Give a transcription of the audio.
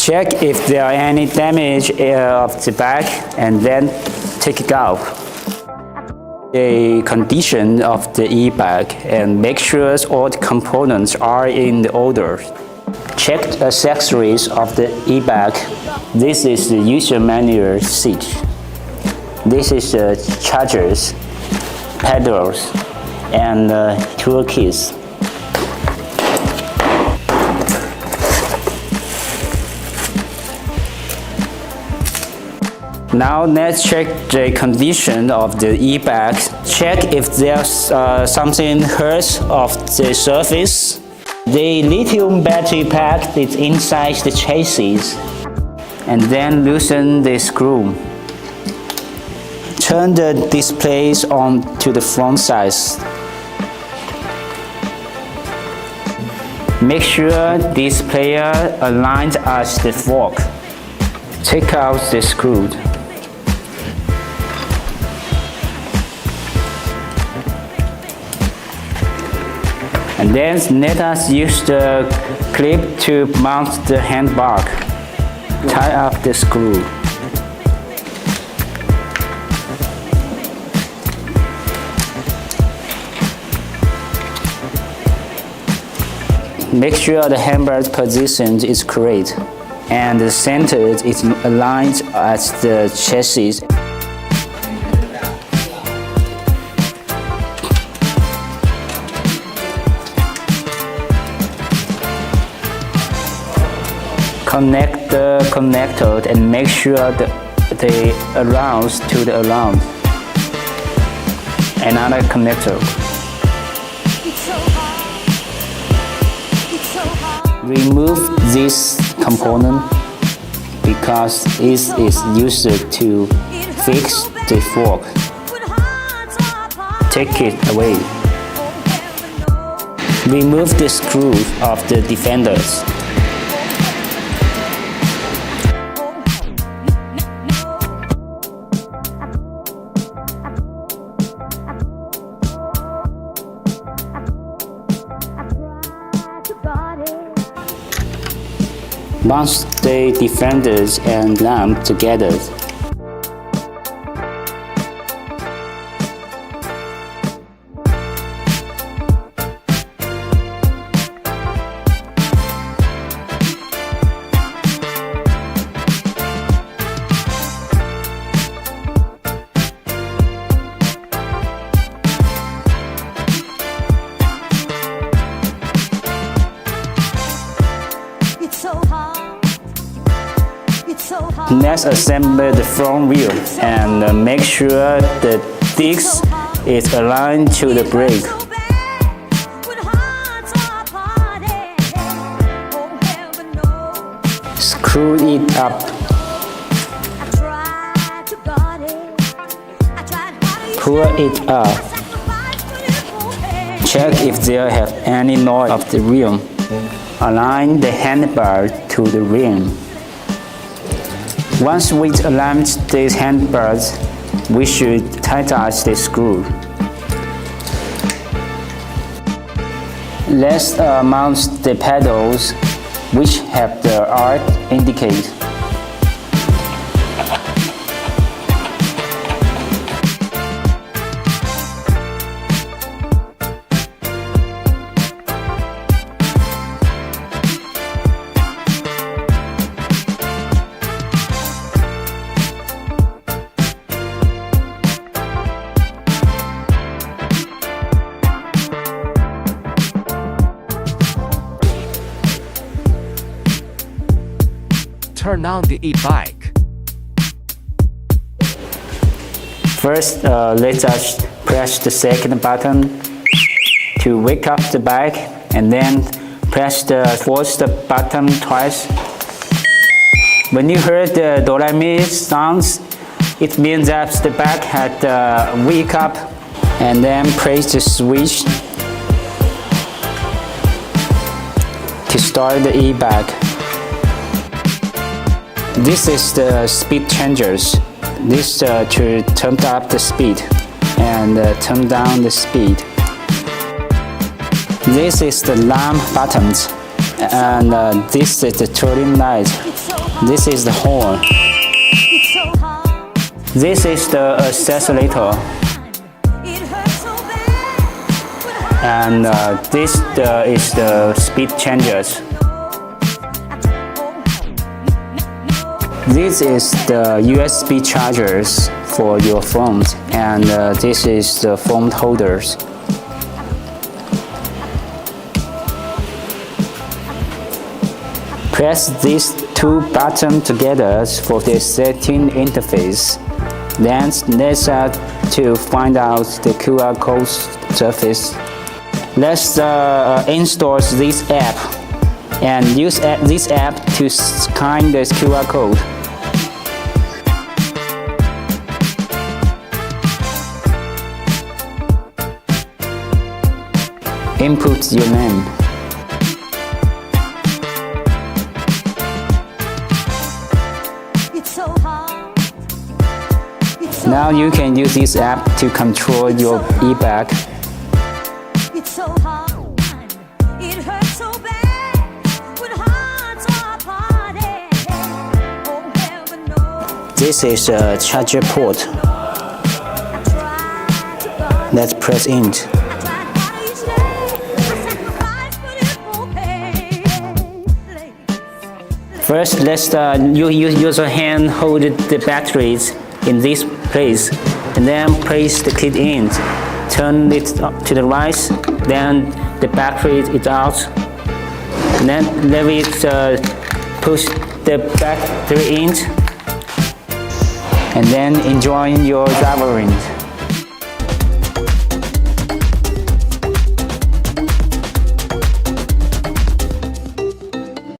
Check if there are any damage of the bag and then take it out. The condition of the e-bag and make sure all the components are in the order. Check the accessories of the e-bag. This is the user manual seat. This is the chargers, pedals, and tool kits. Now let's check the condition of the e-bag. Check if there's something hurt of the surface. The lithium battery pack is inside the chassis. And then loosen the screw. Turn the displays on to the front side. Make sure this player aligns as the fork. Take out the screw. And then let us use the clip to mount the handbar. Tie up the screw. Make sure the handbar position is correct and the center is aligned at the chassis. Connect the connector and make sure they around to the around. Another connector. Remove this component because it is used to fix the fork. Take it away. Remove the screw of the defenders. Mount the defenders and lamp together. Next, assemble the front wheel and make sure the disc is aligned to the brake. Screw it up. Pull it up. Check if there have any noise of the rim. Align the handbar to the rim. Once we align these handbars, we should tighten the screw. Let's mount the pedals, which have the arc indicate. Turn on the e-bike. First, let us press the second button to wake up the bike, and then press the fourth button twice. When you heard the do-re-mi sounds, it means that the bike had wake up, and then press the switch to start the e-bike. This is the speed changers. This to turn up the speed and turn down the speed. This is the lamp buttons, and this is the turning light. This is the horn. This is the accelerator. And this is the speed changers. This is the USB chargers for your phones, and this is the phone holders. Press these two buttons together for the setting interface. Then let's to find out the QR code surface. Let's install this app and use this app to scan the QR code. Input your name. Now you can use this app to control your e-bike. This is a charger port. Let's press in. First, let's use your hand hold the batteries in this place, and then place the kit in. Turn it up to the right, then the battery is out. And then let it push the battery in, and then enjoy your driving.